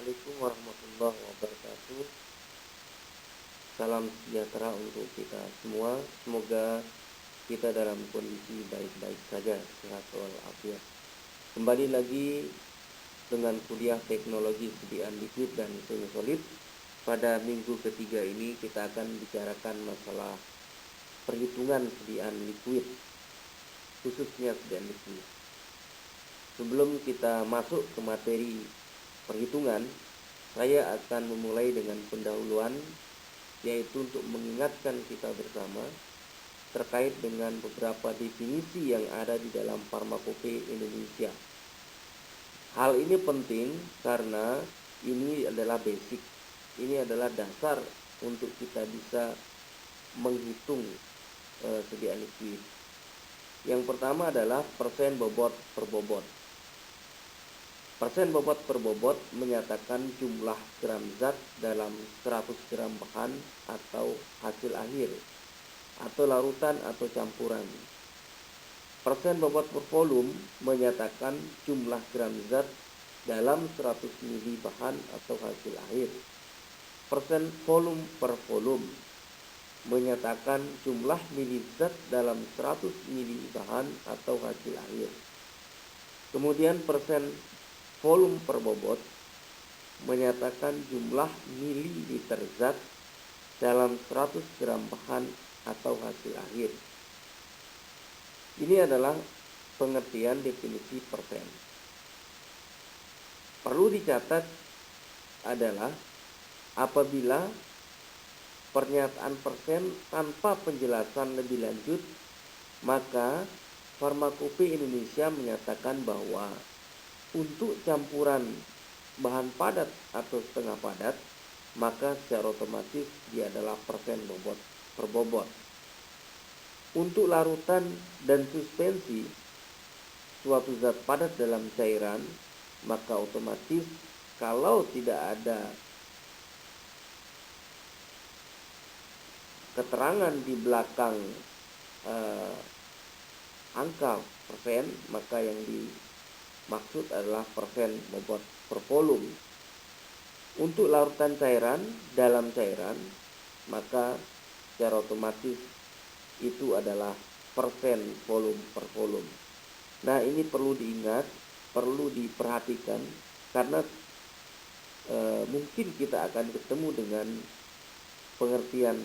Assalamualaikum warahmatullahi wabarakatuh. Salam sejahtera untuk kita semua. Semoga kita dalam kondisi baik-baik saja, sehat walafiat. Kembali lagi dengan kuliah teknologi sediaan liquid dan semi solid. Pada minggu ketiga ini kita akan bicarakan masalah perhitungan sediaan liquid, khususnya sediaan liquid. Sebelum kita masuk ke materi perhitungan, saya akan memulai dengan pendahuluan, yaitu untuk mengingatkan kita bersama terkait dengan beberapa definisi yang ada di dalam Farmakope Indonesia. Hal ini penting karena ini adalah basic, ini adalah dasar untuk kita bisa menghitung sediaan liquid. Yang pertama adalah persen bobot per bobot. Persen bobot per bobot menyatakan jumlah gram zat dalam 100 gram bahan atau hasil akhir, atau larutan atau campuran. Persen bobot per volume menyatakan jumlah gram zat dalam 100 ml bahan atau hasil akhir. Persen volume per volume menyatakan jumlah mili zat dalam 100 ml bahan atau hasil akhir. Kemudian persen volume per bobot menyatakan jumlah mililiter zat dalam 100 gram bahan atau hasil akhir. Ini adalah pengertian definisi persen. Perlu dicatat adalah apabila pernyataan persen tanpa penjelasan lebih lanjut, maka Farmakope Indonesia menyatakan bahwa untuk campuran bahan padat atau setengah padat, maka secara otomatis dia adalah persen bobot per bobot. Untuk larutan dan suspensi suatu zat padat dalam cairan, maka otomatis kalau tidak ada keterangan di belakang angka persen, maka yang dimaksud adalah persen bobot per volume. Untuk larutan cairan dalam cairan, maka secara otomatis itu adalah persen volume per volume. Nah, ini perlu diingat, perlu diperhatikan karena mungkin kita akan ketemu dengan pengertian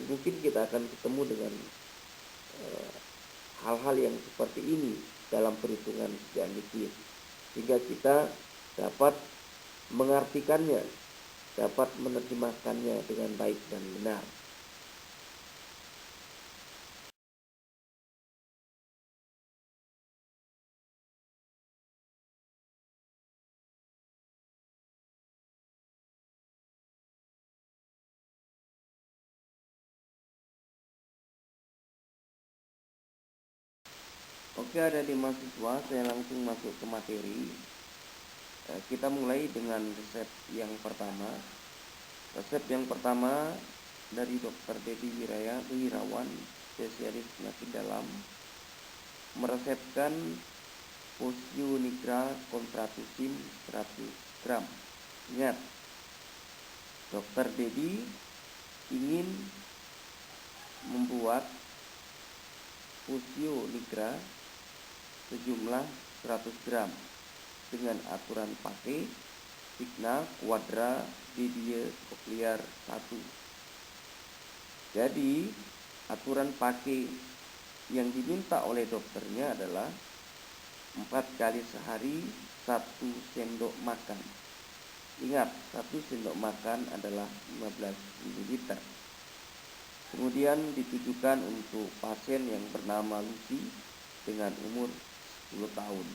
mungkin kita akan ketemu dengan hal-hal yang seperti ini dalam perhitungan sediaan liquid, sehingga kita dapat mengartikannya, dapat menerjemahkannya dengan baik dan benar. Oke, ada di mahasiswa, saya langsung masuk ke materi. Kita mulai dengan resep yang pertama. Resep yang pertama dari Dr. Dedi Wirawan, spesialis penyakit dalam, meresepkan Posio Nigra Contratusim 100 gram. Ingat, Dr. Dedi ingin membuat Posio Nigra sejumlah 100 gram dengan aturan pakai sigma kuadra Didier Cochlear 1. Jadi aturan pakai yang diminta oleh dokternya adalah 4 kali sehari 1 sendok makan. Ingat, 1 sendok makan adalah 15 ml. Kemudian ditujukan untuk pasien yang bernama Lucy dengan umur 10 tahun.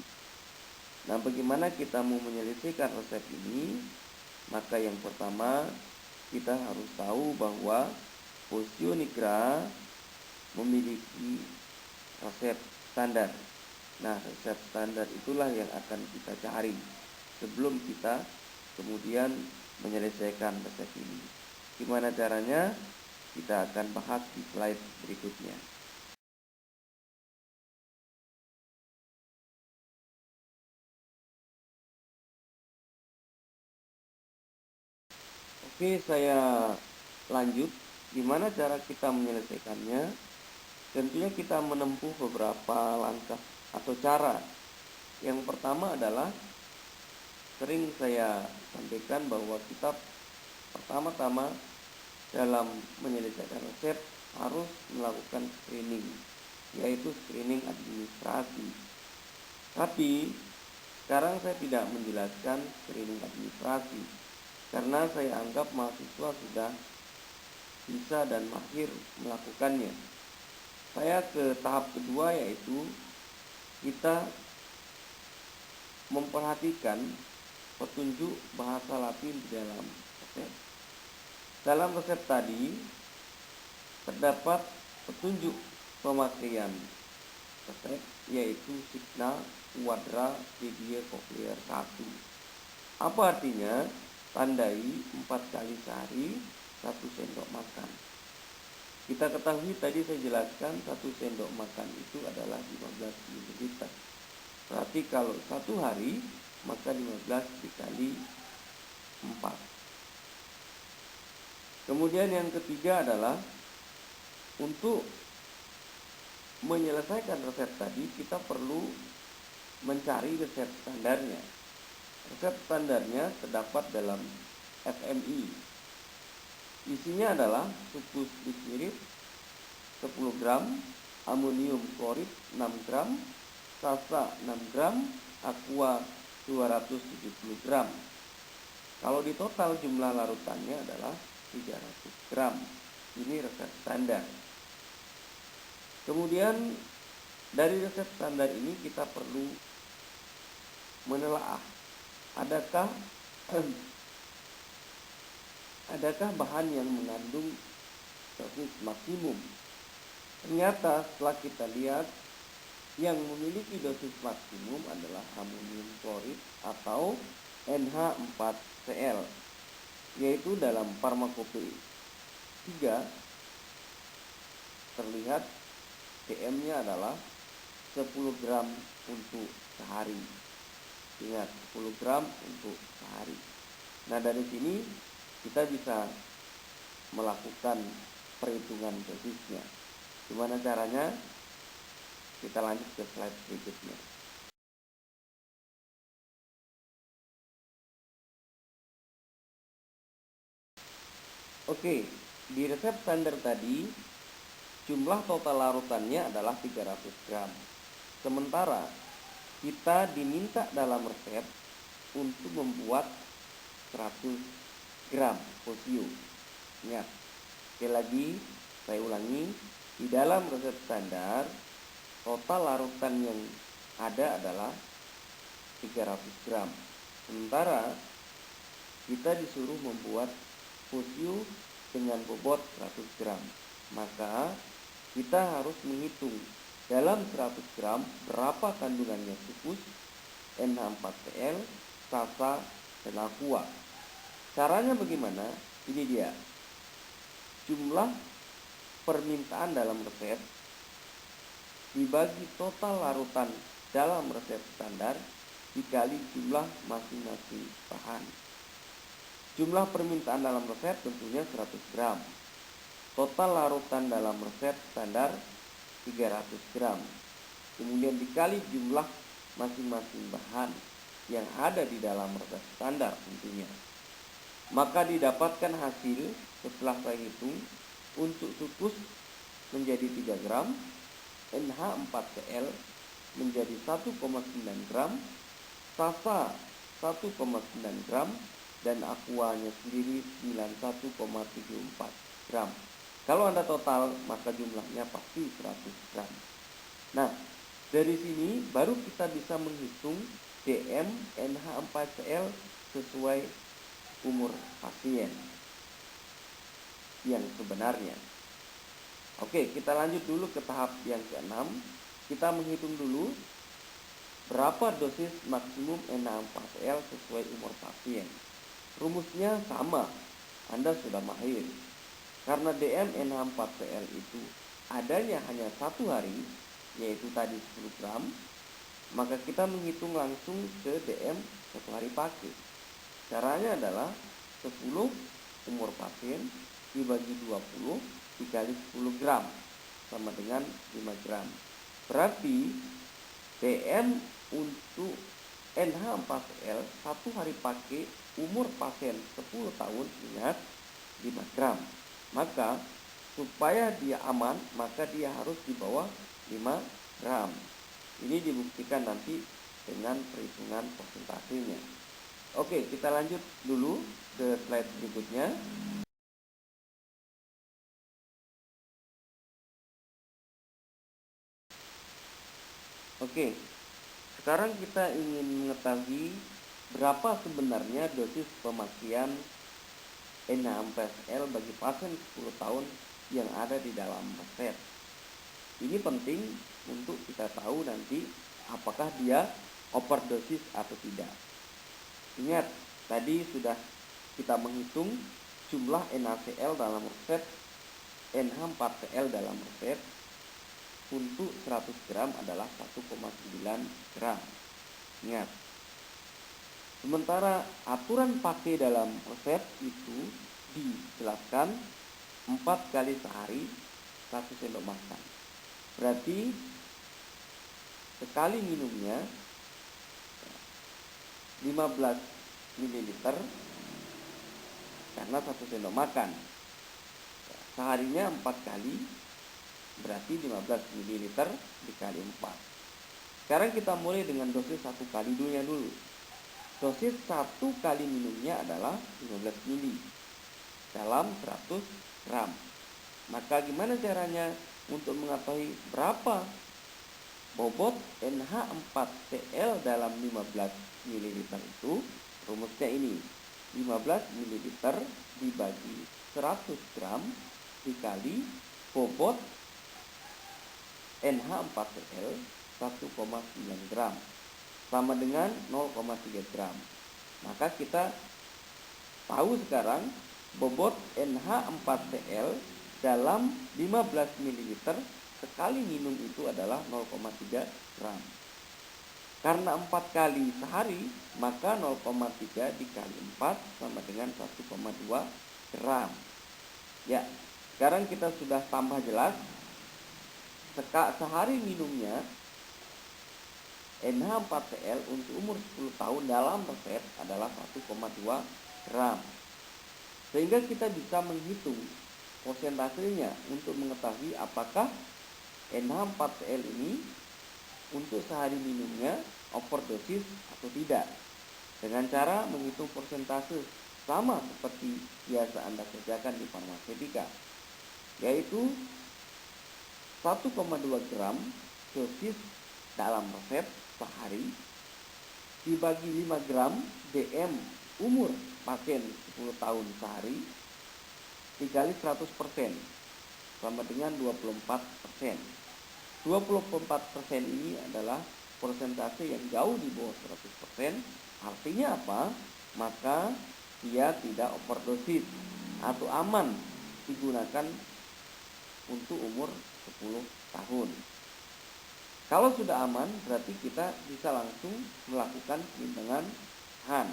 Nah, bagaimana kita mau menyelesaikan resep ini? Maka yang pertama, kita harus tahu bahwa Posio Nigra memiliki resep standar. Nah, resep standar itulah yang akan kita cari sebelum kita kemudian menyelesaikan resep ini. Gimana caranya? Kita akan bahas di slide berikutnya. Oke, saya lanjut. Gimana cara kita menyelesaikannya? Tentunya kita menempuh beberapa langkah atau cara. Yang pertama adalah sering saya sampaikan bahwa kita pertama-tama dalam menyelesaikan resep harus melakukan screening, yaitu screening administrasi. Tapi sekarang saya tidak menjelaskan screening administrasi karena saya anggap mahasiswa sudah bisa dan mahir melakukannya. Saya ke tahap kedua, yaitu kita memperhatikan petunjuk bahasa Latin di dalam resep. Dalam resep tadi terdapat petunjuk pemakaian resep, yaitu Signa Quadra Media Cochlear 1. Apa artinya? Tandai 4 kali sehari 1 sendok makan. Kita ketahui tadi saya jelaskan 1 sendok makan itu adalah 15 ml. Berarti kalau 1 hari maka 15 dikali 4. Kemudian yang ketiga adalah untuk menyelesaikan resep tadi kita perlu mencari resep standarnya. Resep standarnya terdapat dalam FMI. Isinya adalah sukus spirit 10 gram, amonium klorid 6 gram, sasa 6 gram, aqua 270 gram. Kalau di total jumlah larutannya adalah 300 gram. Ini resep standar. Kemudian dari resep standar ini kita perlu menelaah adakah bahan yang mengandung dosis maksimum. Ternyata setelah kita lihat yang memiliki dosis maksimum adalah amonium klorid atau NH4Cl, yaitu dalam Farmakopeia 3 terlihat DM-nya adalah 10 gram untuk sehari. Ingat, 10 gram untuk sehari. Nah, dari sini kita bisa melakukan perhitungan dosisnya. Gimana caranya? Kita lanjut ke slide berikutnya. Oke, di resep standar tadi jumlah total larutannya adalah 300 gram. Sementara kita diminta dalam resep untuk membuat 100 gram posio. Ingat, sekali lagi saya ulangi, di dalam resep standar total larutan yang ada adalah 300 gram. Sementara kita disuruh membuat posio dengan bobot 100 gram. Maka kita harus menghitung dalam 100 gram berapa kandungannya sukus, NH4Cl, sasa, dan aqua. Caranya bagaimana? Ini dia. Jumlah permintaan dalam resep dibagi total larutan dalam resep standar dikali jumlah masing-masing bahan. Jumlah permintaan dalam resep tentunya 100 gram. Total larutan dalam resep standar 300 gram. Kemudian dikali jumlah masing-masing bahan yang ada di dalam resep standar tentunya. Maka didapatkan hasil setelah saya hitung untuk sukus menjadi 3 gram, NH4Cl menjadi 1,9 gram, sasa 1,9 gram, dan aquanya sendiri 91,74 gram. Kalau Anda total, maka jumlahnya pasti 100 gram. Nah, dari sini baru kita bisa menghitung DM NH4Cl sesuai umur pasien yang sebenarnya. Oke, kita lanjut dulu ke tahap yang ke-6. Kita menghitung dulu berapa dosis maksimum NH4Cl sesuai umur pasien. Rumusnya sama, Anda sudah mahir. Karena DM NH4Cl itu adanya hanya 1 hari, yaitu tadi 10 gram, maka kita menghitung langsung ke DM 1 hari pakai. Caranya adalah 10 umur pasien dibagi 20 dikali 10 gram sama dengan 5 gram. Berarti DM untuk NH4Cl satu hari pakai umur pasien 10 tahun, ingat 5 gram. Maka supaya dia aman, maka dia harus di bawah 5 gram. Ini dibuktikan nanti dengan perhitungan persentasenya. Oke, kita lanjut dulu ke slide berikutnya. Oke, sekarang kita ingin mengetahui berapa sebenarnya dosis pemakaian NH4Cl bagi pasien 10 tahun yang ada di dalam resep. Ini penting untuk kita tahu nanti apakah dia overdosis atau tidak. Ingat, tadi sudah kita menghitung jumlah NaCl dalam resep, NH4Cl dalam resep untuk 100 gram adalah 1,9 gram. Ingat. Sementara aturan pakai dalam resep itu dijelaskan 4 kali sehari 1 sendok makan. Berarti sekali minumnya 15 ml karena 1 sendok makan. Seharinya 4 kali, berarti 15 ml dikali 4. Sekarang kita mulai dengan dosis 1 kali dulu. Dosis 1 kali minumnya adalah 15 ml dalam 100 gram. Maka gimana caranya untuk mengetahui berapa bobot NH4Cl dalam 15 ml itu? Rumusnya ini, 15 ml dibagi 100 gram dikali bobot NH4Cl 1,9 gram sama dengan 0,3 gram. Maka kita tahu sekarang bobot NH4Cl dalam 15 ml sekali minum itu adalah 0,3 gram. Karena 4 kali sehari, maka 0,3 dikali 4 sama dengan 1,2 gram. Ya, sekarang kita sudah tambah jelas. Sehari minumnya NH4Cl untuk umur 10 tahun dalam resep adalah 1,2 gram. Sehingga kita bisa menghitung persentasenya untuk mengetahui apakah NH4Cl ini untuk sehari minumnya overdosis atau tidak. Dengan cara menghitung persentase sama seperti biasa Anda kerjakan di farmasetika, yaitu 1,2 gram dosis dalam resep sehari dibagi 5 gram DM umur pasien 10 tahun sehari dikali 100% sama dengan 24%. 24% ini adalah persentase yang jauh di bawah 100%. Artinya apa? Maka dia tidak overdosis atau aman digunakan untuk umur 10 tahun. Kalau sudah aman, berarti kita bisa langsung melakukan timbangan Han.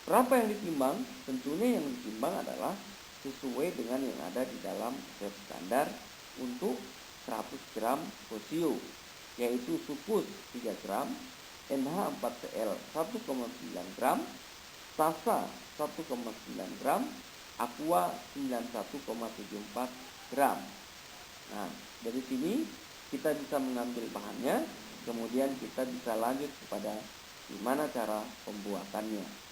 Berapa yang ditimbang? Tentunya yang ditimbang adalah sesuai dengan yang ada di dalam resep standar untuk 100 gram Posio, yaitu Supus 3 gram, NH4Cl 1,9 gram, Sasa 1,9 gram, Aqua 91,74 gram. Nah, dari sini kita bisa mengambil bahannya, kemudian kita bisa lanjut kepada gimana cara pembuatannya.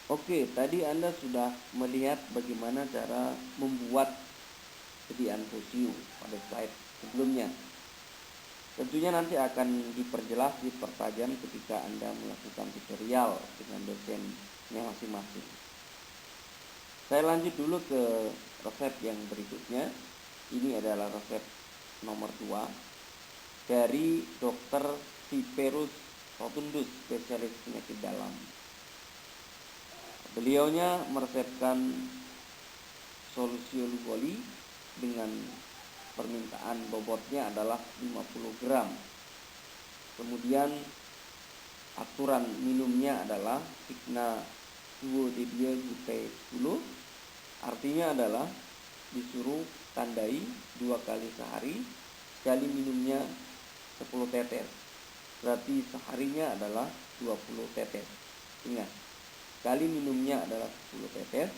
Oke, tadi Anda sudah melihat bagaimana cara membuat sediaan fusio pada slide sebelumnya. Tentunya nanti akan diperjelas, dipertajam ketika Anda melakukan tutorial dengan dosennya masing-masing. Saya lanjut dulu ke resep yang berikutnya. Ini adalah resep nomor 2 dari Dr. Siperus Rotundus, spesialis penyakit dalam. Beliaunya meresepkan solusium goli dengan permintaan bobotnya adalah 50 gram. Kemudian aturan minumnya adalah Signa duodedia gute 10. Artinya adalah disuruh tandai 2 kali sehari, sekali minumnya 10 tetes. Berarti seharinya adalah 20 tetes. Ingat, sekali minumnya adalah 10 tetes.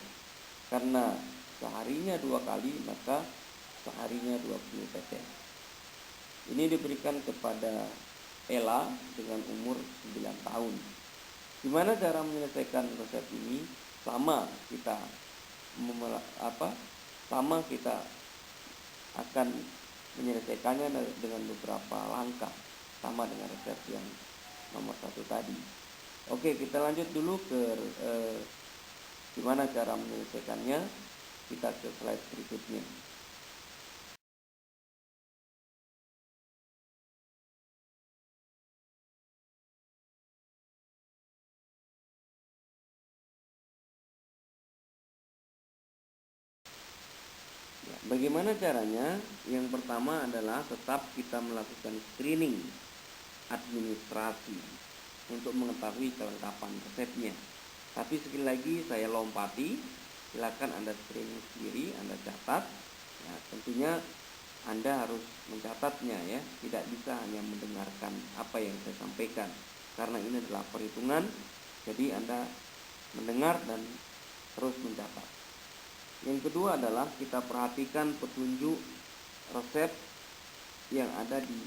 Karena seharinya 2 kali, maka seharinya 20 tetes. Ini diberikan kepada Ella dengan umur 9 tahun. Gimana cara menyelesaikan resep ini? Sama kita akan menyelesaikannya dengan beberapa langkah, sama dengan resep yang nomor 1 tadi. Oke, kita lanjut dulu ke gimana cara menyelesaikannya. Kita ke slide berikutnya. Bagaimana caranya? Yang pertama adalah tetap kita melakukan screening administrasi untuk mengetahui kelengkapan resepnya. Tapi sekali lagi saya lompati, silakan Anda screening sendiri, Anda catat. Ya, tentunya Anda harus mencatatnya ya, tidak bisa hanya mendengarkan apa yang saya sampaikan. Karena ini adalah perhitungan, jadi Anda mendengar dan terus mencatat. Yang kedua adalah kita perhatikan petunjuk resep yang ada di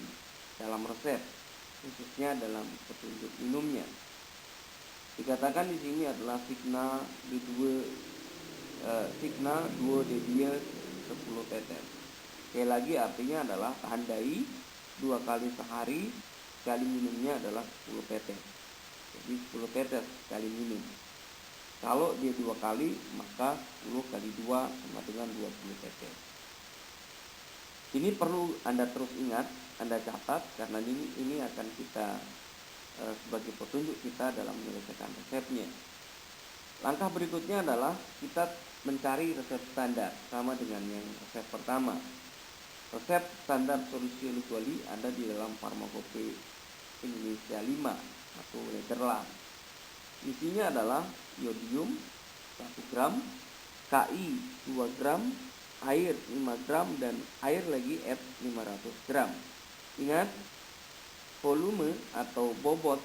dalam resep, khususnya dalam petunjuk minumnya. Dikatakan di sini adalah Signa duodedia 10 tetes. Sekali lagi artinya adalah tandai 2 kali sehari, sekali minumnya adalah 10 tetes. Jadi 10 tetes sekali minum. Kalau dia 2 kali, maka 10 kali 2 sama dengan 20 tetes. Ini perlu Anda terus ingat, Anda catat, karena ini akan kita sebagai petunjuk kita dalam menyelesaikan resepnya. Langkah berikutnya adalah kita mencari resep standar, sama dengan yang resep pertama. Resep standar solusi goli ada di dalam Farmakope Indonesia 5 atau Nederland. Isinya adalah iodium 1 gram, Ki 2 gram, air 5 gram, dan air lagi F 500 gram. Ingat, volume atau bobot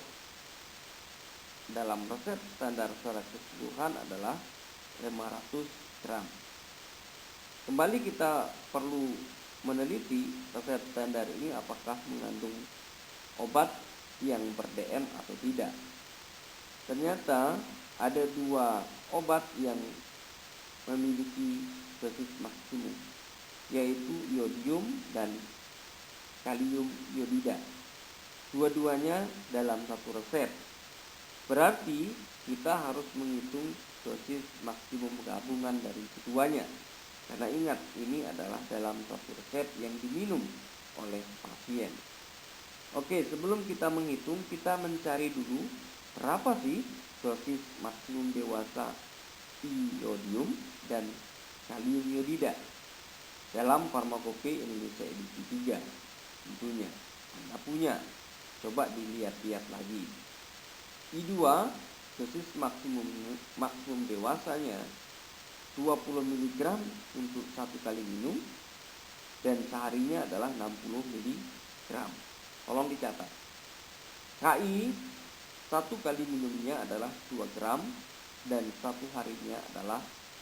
dalam resep standar secara keseluruhan adalah 500 gram. Kembali kita perlu meneliti resep standar ini apakah mengandung obat yang ber-DM atau tidak. Ternyata ada 2 obat yang memiliki dosis maksimum, yaitu iodium dan kalium iodida. Dua-duanya dalam satu resep. Berarti kita harus menghitung dosis maksimum gabungan dari keduanya. Karena ingat, ini adalah dalam satu resep yang diminum oleh pasien. Oke, sebelum kita menghitung, kita mencari dulu berapa sih dosis maksimum dewasa iodium dan kalium iodida dalam Farmakope Indonesia edisi 3. Tentunya Anda punya. Coba dilihat-lihat lagi. I2 dosis maksimum dewasanya 20 mg untuk 1 kali minum, dan seharinya adalah 60 mg. Tolong dicatat. Ki 1 kali minumnya adalah 2 gram dan 1 harinya adalah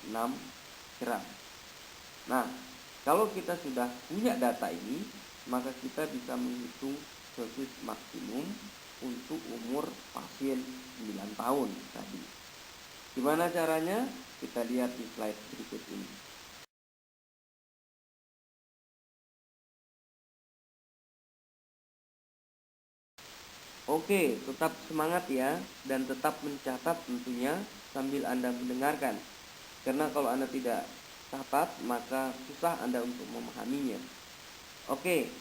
6 gram. Nah, kalau kita sudah punya data ini, maka kita bisa menghitung dosis maksimum untuk umur pasien 9 tahun tadi. Gimana caranya? Kita lihat di slide berikut ini. Oke, tetap semangat ya, dan tetap mencatat tentunya sambil Anda mendengarkan. Karena kalau Anda tidak catat, maka susah Anda untuk memahaminya. Oke,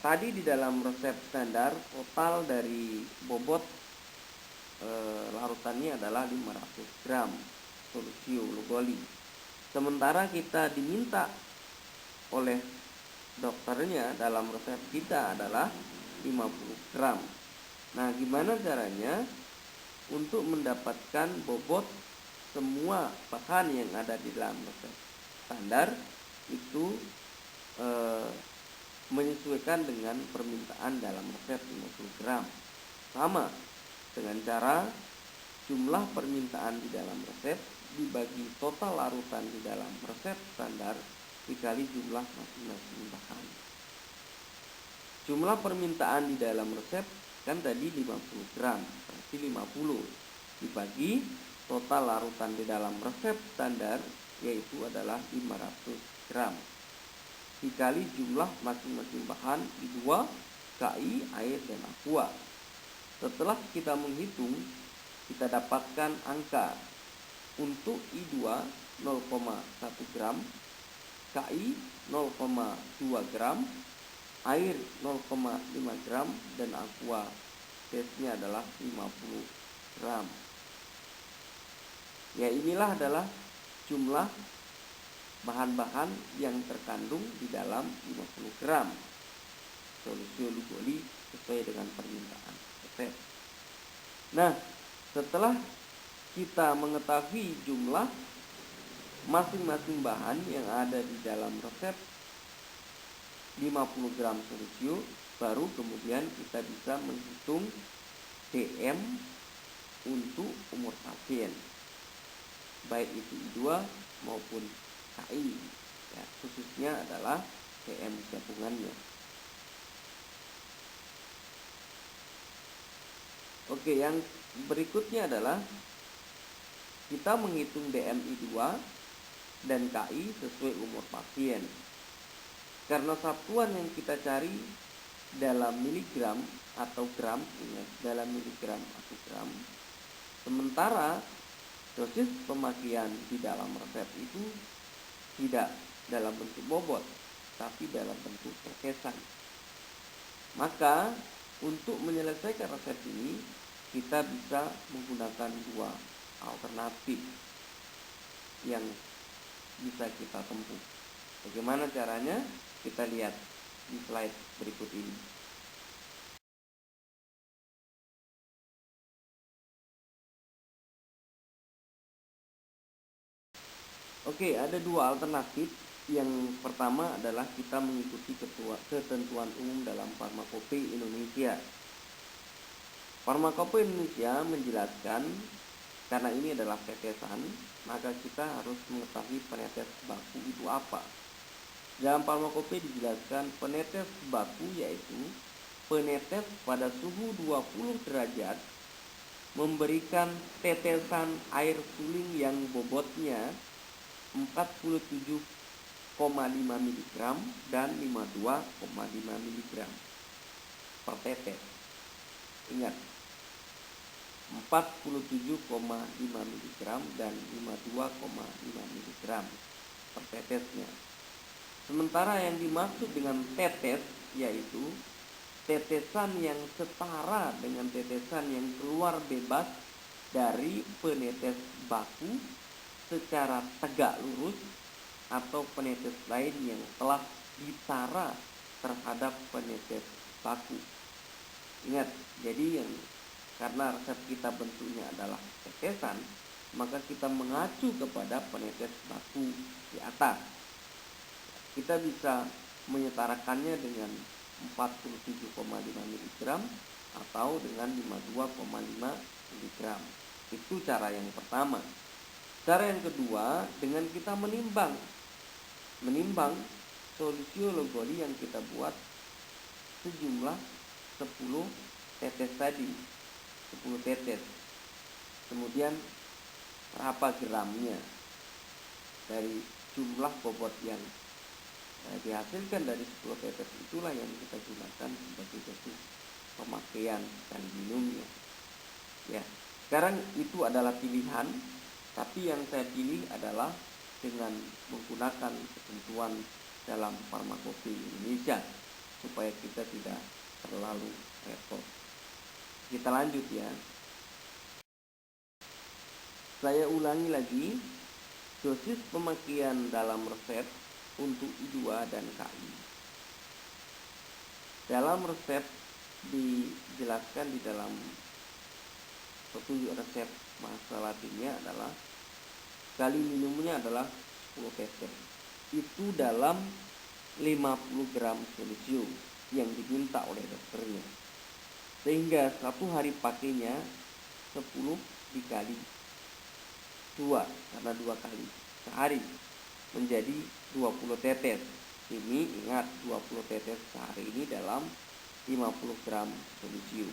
tadi di dalam resep standar, total dari bobot larutannya adalah 500 gram solusio lugoli. Sementara kita diminta oleh dokternya dalam resep kita adalah 50 gram. Nah, gimana caranya untuk mendapatkan bobot semua bahan yang ada di dalam resep standar itu menyesuaikan dengan permintaan dalam resep 50 gram. Sama dengan cara jumlah permintaan di dalam resep dibagi total larutan di dalam resep standar dikali jumlah masing-masing bahan. Jumlah permintaan di dalam resep kan tadi 50 gram, berarti 50 dibagi total larutan di dalam resep standar yaitu adalah 500 gram dikali jumlah masing-masing bahan I2, KI, air, dan aqua. Setelah kita menghitung, kita dapatkan angka untuk I2 0,1 gram, KI 0,2 gram, air 0,5 gram, dan aqua tesnya adalah 50 gram. Ya, inilah adalah jumlah bahan-bahan yang terkandung di dalam 50 gram solusio lugoli sesuai dengan permintaan resep. Nah, setelah kita mengetahui jumlah masing-masing bahan yang ada di dalam resep 50 gram solusio, baru kemudian kita bisa menghitung DM untuk umur pasien, baik itu I2 maupun KI, ya, khususnya adalah DM gabungannya. Oke, yang berikutnya adalah kita menghitung DM I2 dan KI sesuai umur pasien. Karena satuan yang kita cari dalam miligram atau gram, ingat, dalam miligram atau gram. Sementara dosis pemakaian di dalam resep itu tidak dalam bentuk bobot, tapi dalam bentuk tetesan. Maka untuk menyelesaikan resep ini kita bisa menggunakan dua alternatif yang bisa kita tempuh. Bagaimana caranya? Kita lihat di slide berikut ini. Oke, ada dua alternatif. Yang pertama adalah kita mengikuti ketentuan umum dalam Farmakope Indonesia. Farmakope Indonesia menjelaskan karena ini adalah tetesan, maka kita harus mengetahui penetes baku itu apa. Dalam Farmakope dijelaskan penetes baku yaitu penetes pada suhu 20 derajat memberikan tetesan air suling yang bobotnya 47,5 mg dan 52,5 mg per tetes. Ingat, 47,5 mg dan 52,5 mg per tetesnya. Sementara yang dimaksud dengan tetes yaitu tetesan yang setara dengan tetesan yang keluar bebas dari penetes baku secara tegak lurus atau penetes lain yang telah ditara terhadap penetes baku. Ingat, jadi karena resep kita bentuknya adalah tetesan, maka kita mengacu kepada penetes baku di atas. Kita bisa menyetarakannya dengan 47,5 mg atau dengan 52,5 mg. Itu cara yang pertama. Cara yang kedua dengan kita menimbang solusio lugoli yang kita buat sejumlah 10 tetes tadi, 10 tetes. Kemudian berapa gramnya dari jumlah bobot yang dihasilkan dari 10 tetes, itulah yang kita gunakan sebagai dosis pemakaian dan minumnya. Ya, sekarang itu adalah pilihan, tapi yang saya pilih adalah dengan menggunakan ketentuan dalam Farmakopi Indonesia supaya kita tidak terlalu repot. Kita lanjut ya. Saya ulangi lagi, dosis pemakaian dalam resep untuk I2 dan KI. Dalam resep dijelaskan di dalam petunjuk resep bahasa Latinnya adalah kali minumnya adalah 10 tetes. Itu dalam 50 gram solusium yang diminta oleh dokternya. Sehingga satu hari pakainya 10 dikali 2, karena 2 kali sehari menjadi 20 tetes. Ini ingat 20 tetes sehari ini dalam 50 gram solusium.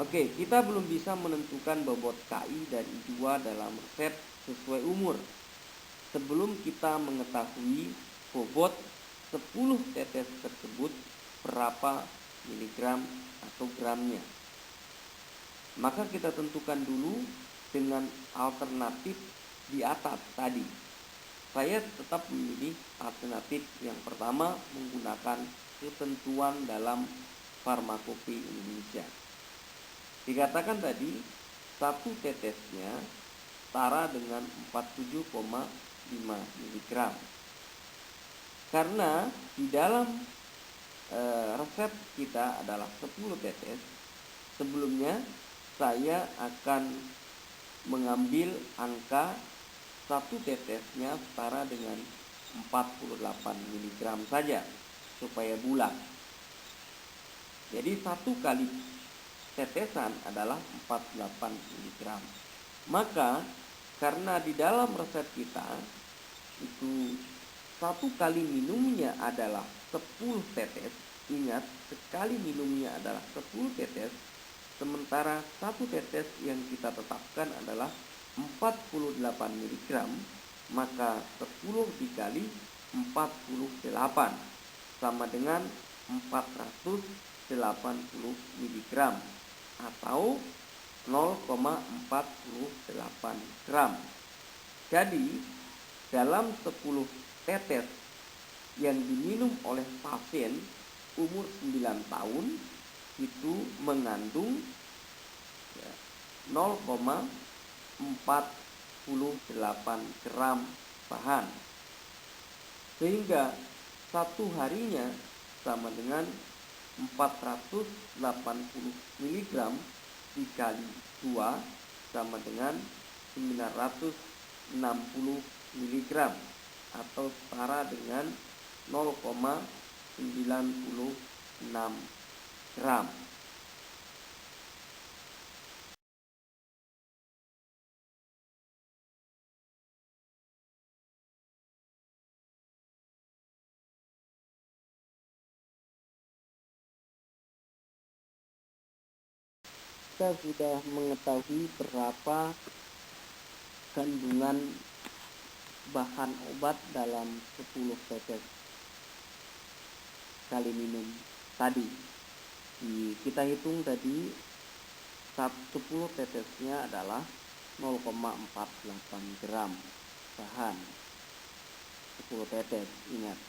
Oke, kita belum bisa menentukan bobot KI dan I2 dalam resep sesuai umur sebelum kita mengetahui bobot 10 tetes tersebut berapa miligram atau gramnya. Maka kita tentukan dulu dengan alternatif di atas tadi. Saya tetap memilih alternatif yang pertama menggunakan ketentuan dalam Farmakopi Indonesia. Dikatakan tadi satu tetesnya setara dengan 47,5 mg. Karena di dalam resep kita adalah 10 tetes, sebelumnya saya akan mengambil angka satu tetesnya setara dengan 48 mg saja supaya bulat. Jadi satu kali tetesan adalah 48 mg. Maka karena di dalam resep kita itu satu kali minumnya adalah 10 tetes. Ingat, sekali minumnya adalah 10 tetes. Sementara satu tetes yang kita tetapkan adalah 48 mg, maka 10 dikali 48 sama dengan 480 mg atau 0,48 gram. Jadi dalam 10 tetes yang diminum oleh pasien umur 9 tahun itu mengandung 0,48 gram bahan, sehingga satu harinya sama dengan 480 mg dikali 2 sama dengan 960 mg atau setara dengan 0,96 gram. Kita sudah mengetahui berapa kandungan bahan obat dalam 10 tetes kali minum tadi. Kita hitung tadi 10 tetesnya adalah 0,48 gram bahan 10 tetes, ingat,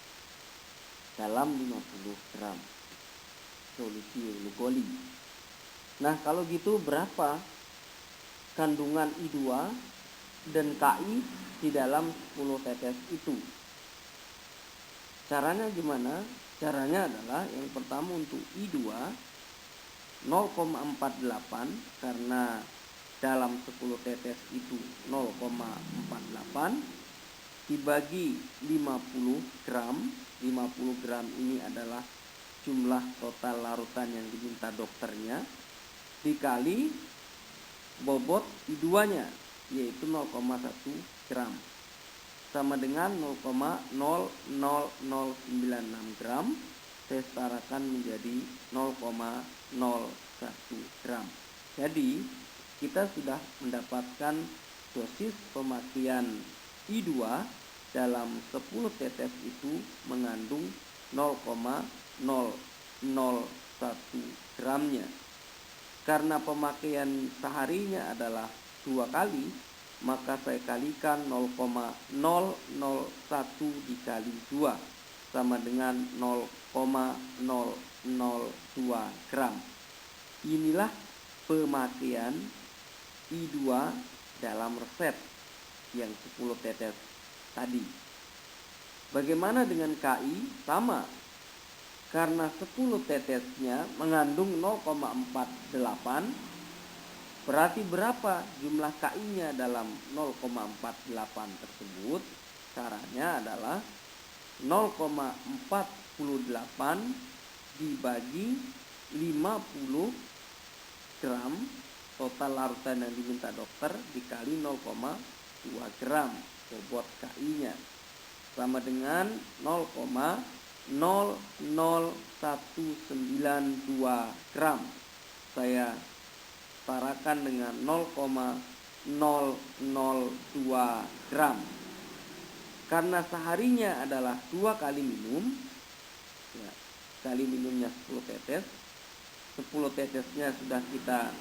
dalam 50 gram solusi glukoli. Nah, kalau gitu berapa kandungan I2 dan KI di dalam 10 tetes itu? Caranya gimana? Caranya adalah yang pertama untuk I2 0,48, karena dalam 10 tetes itu 0,48 dibagi 50 gram. 50 gram ini adalah jumlah total larutan yang diminta dokternya dikali bobot I2-nya yaitu 0,1 gram sama dengan 0,00096 gram. Saya setarakan menjadi 0,01 gram. Jadi kita sudah mendapatkan dosis pemakaian I2 dalam 10 tetes itu mengandung 0,001 gramnya. Karena pemakaian seharinya adalah 2 kali, maka saya kalikan 0,001 dikali 2 sama dengan 0,002 gram. Inilah pemakaian I2 dalam resep yang 10 tetes tadi. Bagaimana dengan KI? Sama. Karena 10 tetesnya mengandung 0,48, berarti berapa jumlah KI-nya dalam 0,48 tersebut? Caranya adalah 0,48 dibagi 50 gram total larutan yang diminta dokter dikali 0,2 gram bobot KI-nya sama dengan 0,00192 gram. Saya setarakan dengan 0,002 gram. Karena seharinya adalah 2 kali minum, ya, kali minumnya 10 tetes. 10 tetesnya sudah kita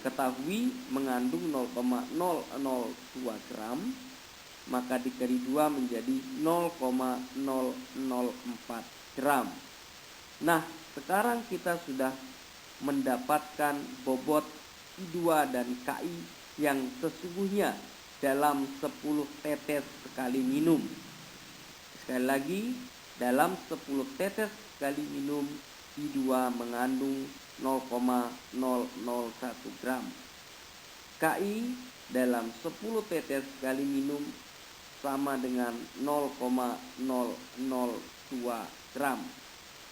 ketahui mengandung 0,002 gram, maka dikali 2 menjadi 0,004 gram. Nah, sekarang kita sudah mendapatkan bobot I2 dan KI yang sesungguhnya dalam 10 tetes sekali minum. Sekali lagi, dalam 10 tetes sekali minum I2 mengandung 0,001 gram. KI dalam 10 tetes sekali minum sama dengan 0,002 gram.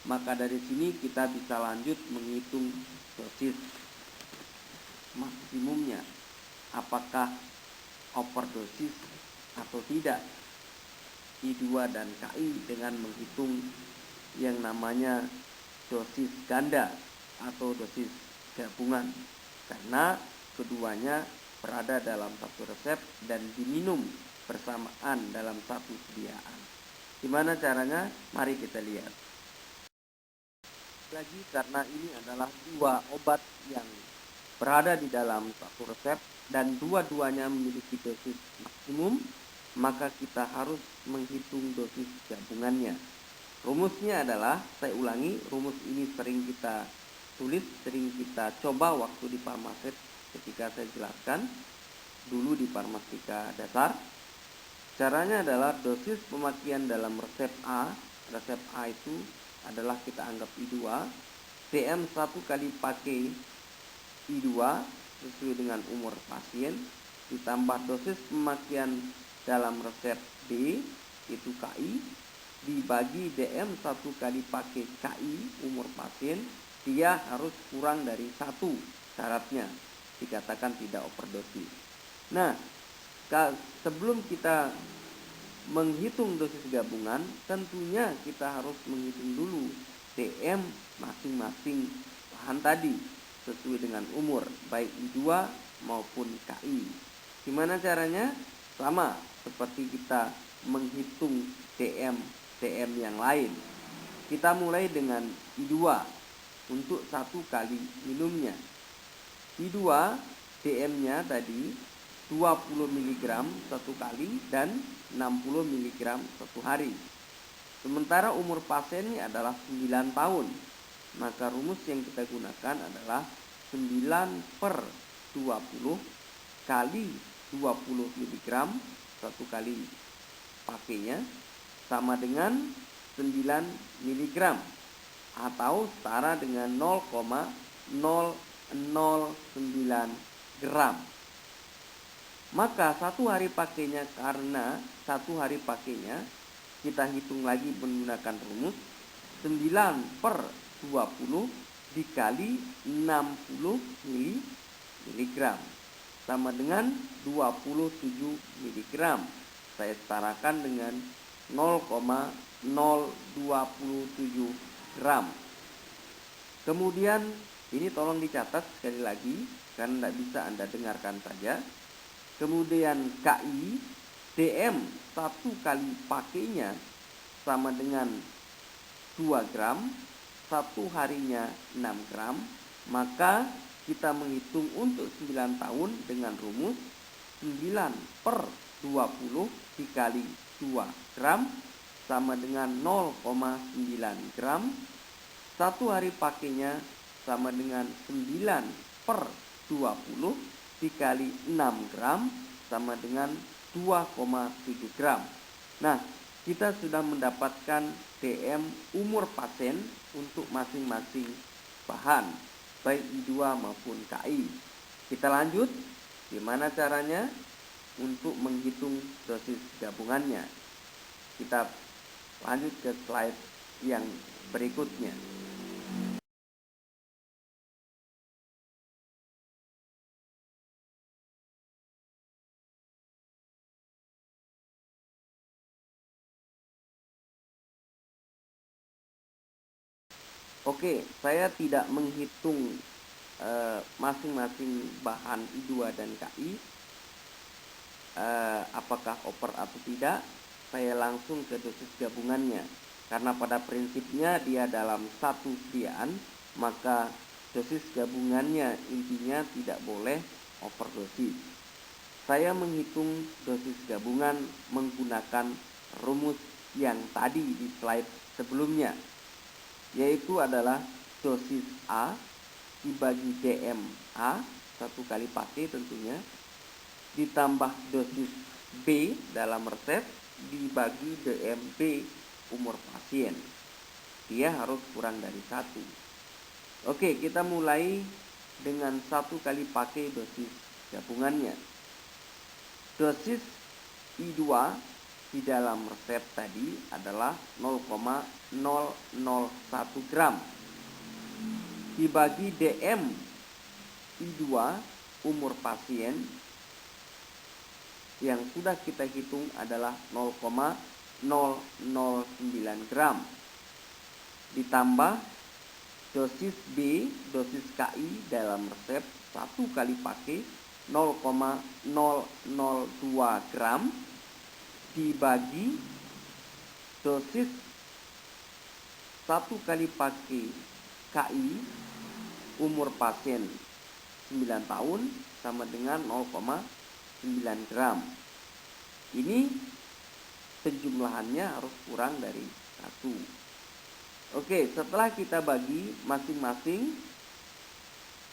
Maka dari sini kita bisa lanjut menghitung dosis maksimumnya. Apakah overdosis atau tidak I2 dan KI dengan menghitung yang namanya dosis ganda atau dosis gabungan, karena keduanya berada dalam satu resep dan diminum bersamaan dalam satu sediaan. Gimana caranya? Mari kita lihat. Lagi karena ini adalah 2 obat yang berada di dalam satu resep dan dua-duanya memiliki dosis maksimum, maka kita harus menghitung dosis gabungannya. Rumusnya adalah, saya ulangi, rumus ini sering kita tulis, sering kita coba waktu di farmaset ketika saya jelaskan dulu di farmastika dasar. Caranya adalah dosis pemakaian dalam resep A. Resep A itu adalah kita anggap I2. DM 1 kali pakai I2 sesuai dengan umur pasien, ditambah dosis pemakaian dalam resep B itu KI, dibagi DM 1 kali pakai KI umur pasien, dia harus kurang dari 1 syaratnya, dikatakan tidak overdosis. Nah, sebelum kita menghitung dosis gabungan, tentunya kita harus menghitung dulu DM masing-masing bahan tadi sesuai dengan umur, baik I2 maupun KI. Gimana caranya? Sama seperti kita menghitung DM yang lain. Kita mulai dengan I2 untuk 1 kali minumnya. I2 DM-nya tadi 20 mg 1 kali dan 60 mg 1 hari. Sementara umur pasiennya adalah 9 tahun. Maka rumus yang kita gunakan adalah 9/20 kali 20 mg 1 kali pakainya sama dengan 9 mg atau setara dengan 0,009 gram. Maka 1 hari pakainya, karena 1 hari pakainya kita hitung lagi menggunakan rumus 9/20 dikali 60 mg sama dengan 27 mg. Saya setarakan dengan 0,027 gram. Kemudian ini tolong dicatat sekali lagi, kan tidak bisa Anda dengarkan saja. Kemudian KI, DM 1 kali pakainya sama dengan 2 gram, 1 harinya 6 gram, maka kita menghitung untuk 9 tahun dengan rumus 9/20 dikali 2 gram sama dengan 0,9 gram. 1 hari pakainya sama dengan 9/20 dikali 6 gram sama dengan 2,7 gram. Nah, kita sudah mendapatkan DM umur pasien untuk masing-masing bahan, baik I2 maupun KI. Kita lanjut, gimana caranya untuk menghitung dosis gabungannya. Kita lanjut ke slide yang berikutnya. Oke, saya tidak menghitung masing-masing bahan I2 dan KI apakah oper atau tidak. Saya langsung ke dosis gabungannya, karena pada prinsipnya dia dalam satu sediaan, maka dosis gabungannya intinya tidak boleh overdosis. Saya menghitung dosis gabungan menggunakan rumus yang tadi di slide sebelumnya, yaitu adalah dosis A dibagi DM A 1 kali pakai tentunya, ditambah dosis B dalam resep dibagi DM B umur pasien. Dia harus kurang dari 1. Oke, kita mulai dengan 1 kali pakai dosis gabungannya. Dosis I2 di dalam resep tadi adalah 0,001 gram dibagi DM I2 umur pasien yang sudah kita hitung adalah 0,009 gram, ditambah dosis B, dosis KI dalam resep 1 kali pakai 0,002 gram dibagi dosis 1 kali pakai KI umur pasien 9 tahun sama dengan 0,9 gram. Ini penjumlahannya harus kurang dari 1. Oke, setelah kita bagi masing-masing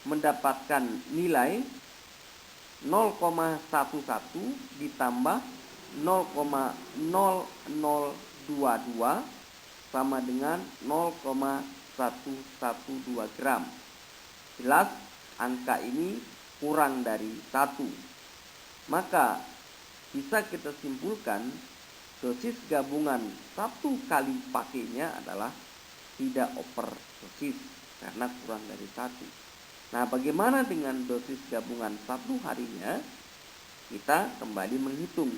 mendapatkan nilai 0,11 ditambah 0,0022 sama dengan 0,112 gram. Jelas angka ini kurang dari 1. Maka bisa kita simpulkan dosis gabungan 1 kali pakainya adalah tidak overdosis karena kurang dari 1. Nah, bagaimana dengan dosis gabungan 1 harinya? Kita kembali menghitung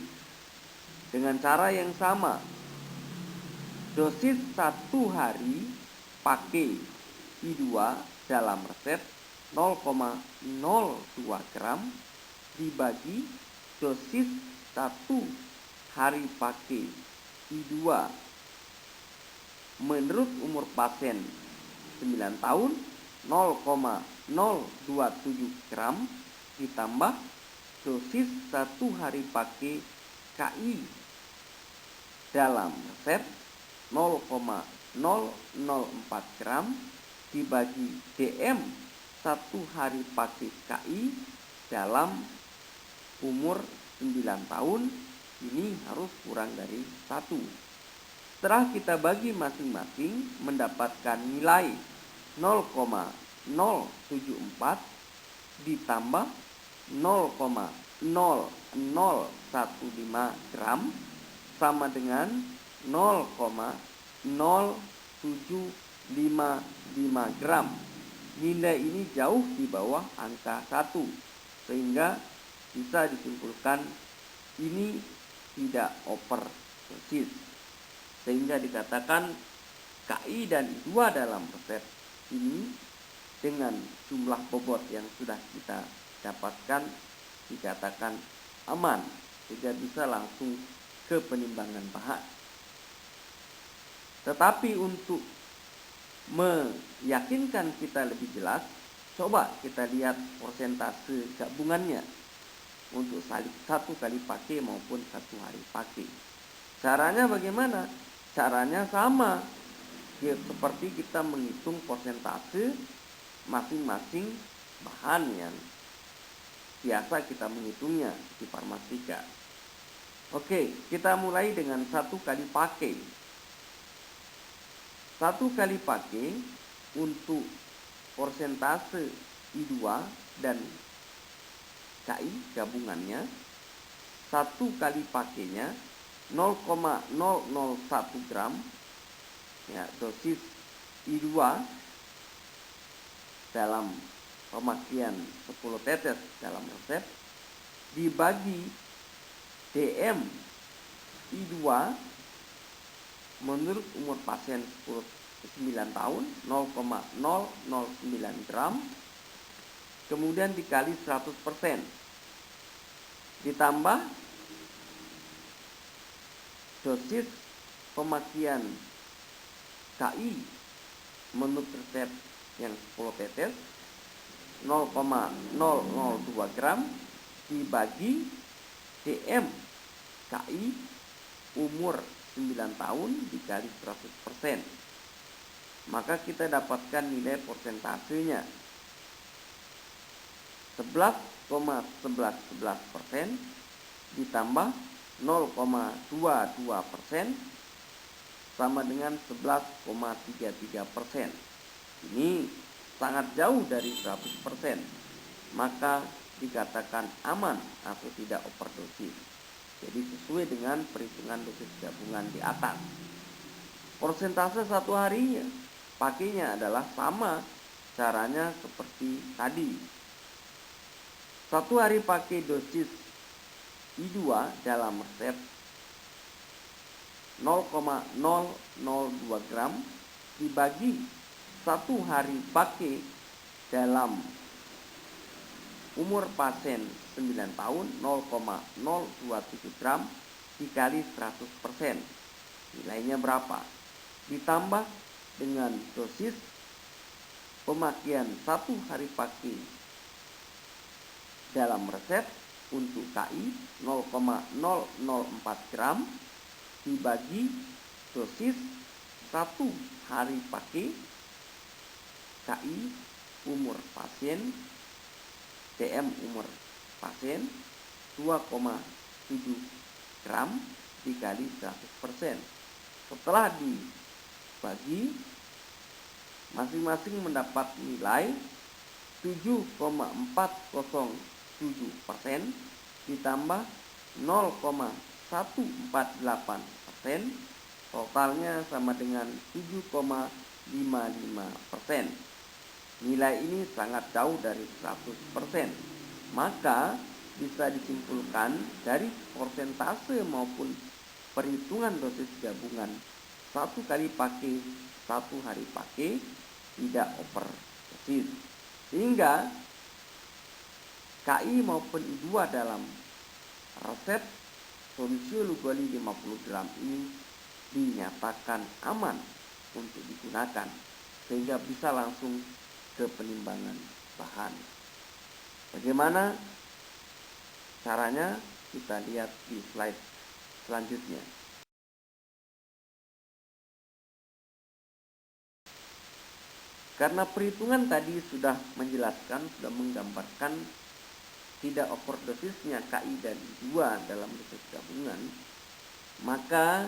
dengan cara yang sama. Dosis 1 hari pakai I2 dalam resep 0,02 gram dibagi dosis 1 hari pakai I2 menurut umur pasien 9 tahun 0,027 gram ditambah dosis 1 hari pakai KI dalam resep 0,004 gram dibagi DM 1 hari pakai KI dalam umur 9 tahun, ini harus kurang dari 1. Setelah kita bagi masing-masing mendapatkan nilai 0,074 ditambah 0,0015 gram sama dengan 0,0755 gram. Nilai ini jauh di bawah angka 1, sehingga bisa disimpulkan ini tidak overdosis, sehingga dikatakan KI dan I2 dalam resep ini dengan jumlah bobot yang sudah kita dapatkan dikatakan aman, sehingga bisa langsung ke penimbangan bahan. Tetapi untuk meyakinkan kita lebih jelas, coba kita lihat persentase gabungannya untuk satu kali pakai maupun satu hari pakai. Caranya bagaimana? Caranya sama, seperti kita menghitung persentase masing-masing bahan yang biasa kita menghitungnya di Farmasika. Oke, kita mulai dengan satu kali pakai. Satu kali pakai untuk persentase I2 dan KI gabungannya, satu kali pakainya 0,001 gram ya, dosis I2 dalam pemakaian 10 tetes dalam resep dibagi DM I2 menurut umur pasien 9 tahun 0,009 gram, kemudian dikali 100%, ditambah dosis pemakaian KI menurut resep yang 10 tetes 0,002 gram dibagi DM KI umur 9 tahun dikali 100%. Maka kita dapatkan nilai persentasenya 11,11% ditambah 0,22% sama dengan 11,33%. Ini sangat jauh dari 100%, maka dikatakan aman atau tidak overdosis. Jadi sesuai dengan perhitungan dosis gabungan di atas. Persentase satu hari pakainya adalah sama, caranya seperti tadi. Satu hari pakai dosis I2 dalam resep 0,002 gram dibagi satu hari pakai dalam umur pasien 9 tahun 0,027 gram dikali 100%. Nilainya berapa? Ditambah dengan dosis pemakaian satu hari pakai dalam resep untuk KI 0,004 gram dibagi dosis satu hari pakai KI umur pasien DM umur pasien 2,7 gram dikali 100%. Setelah dibagi, masing-masing mendapat nilai 7,407% ditambah 0,148%, totalnya sama dengan 7,55%. Nilai ini sangat jauh dari 100%. Maka bisa disimpulkan dari persentase maupun perhitungan dosis gabungan satu kali pakai, satu hari pakai tidak overdosis. Sehingga KI maupun I2 dalam resep solusi Lugoli 50 gram ini dinyatakan aman untuk digunakan, sehingga bisa langsung ke penimbangan bahan. Bagaimana caranya? Kita lihat di slide selanjutnya. Karena perhitungan tadi sudah menjelaskan, sudah menggambarkan tidak overdosisnya KI dan I2 dalam dosis gabungan, maka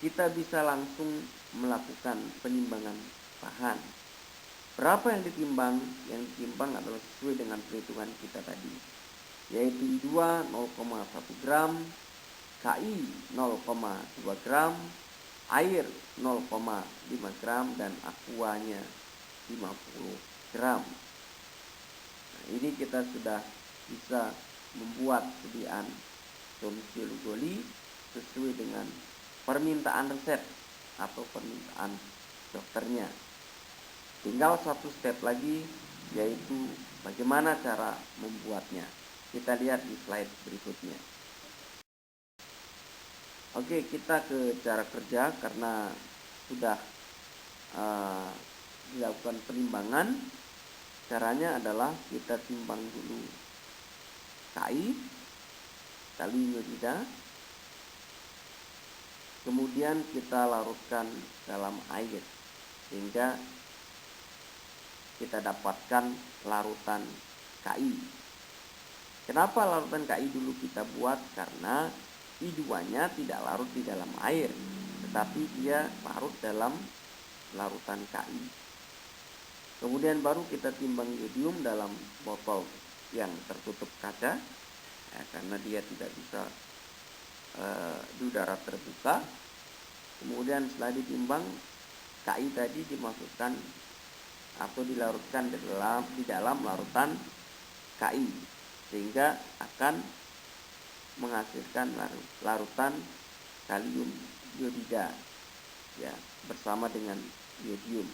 kita bisa langsung melakukan penimbangan bahan. Berapa yang ditimbang? Yang ditimbang adalah sesuai dengan perhitungan kita tadi, yaitu I2 0,1 gram, KI 0,2 gram, air 0,5 gram, dan aquanya 50 gram. Nah, ini kita sudah bisa membuat sediaan solusi Lugoli sesuai dengan permintaan resep atau permintaan dokternya. Tinggal satu step lagi, yaitu bagaimana cara membuatnya. Kita lihat di slide berikutnya. Oke, kita ke cara kerja karena sudah dilakukan penimbangan. Caranya adalah kita timbang dulu KI kali iodida, kemudian kita larutkan dalam air sehingga kita dapatkan larutan KI. Kenapa larutan KI dulu kita buat? Karena I2-nya tidak larut di dalam air, tetapi dia larut dalam larutan KI. Kemudian baru kita timbang iodium dalam botol yang tertutup kaca, ya, karena dia tidak bisa di udara terbuka. Kemudian setelah ditimbang, KI tadi dimasukkan atau dilarutkan di dalam larutan KI, sehingga akan menghasilkan larutan kalium iodida, ya, bersama dengan iodium.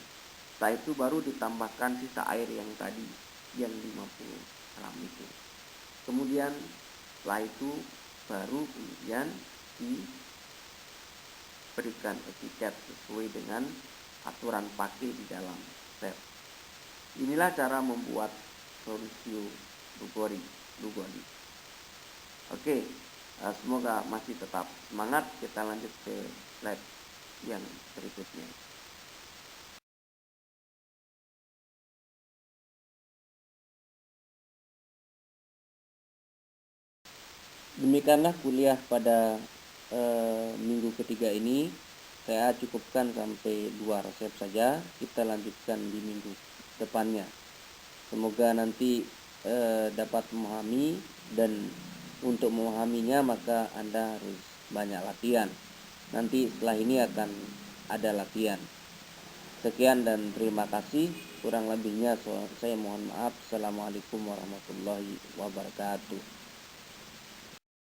Setelah itu baru ditambahkan sisa air yang tadi yang 50 gram itu. Kemudian setelah itu baru kemudian diberikan etiket sesuai dengan aturan pakai di dalam step. Inilah cara membuat solusi Lugoli. Oke, semoga masih tetap semangat. Kita lanjut ke slide yang berikutnya. Demikianlah kuliah pada minggu ketiga ini. Saya cukupkan sampai 2 resep saja. Kita lanjutkan di minggu depannya. Semoga nanti dapat memahami, dan untuk memahaminya maka Anda harus banyak latihan. Nanti setelah ini akan ada latihan. Sekian dan terima kasih. Kurang lebihnya saya mohon maaf. Assalamualaikum warahmatullahi wabarakatuh.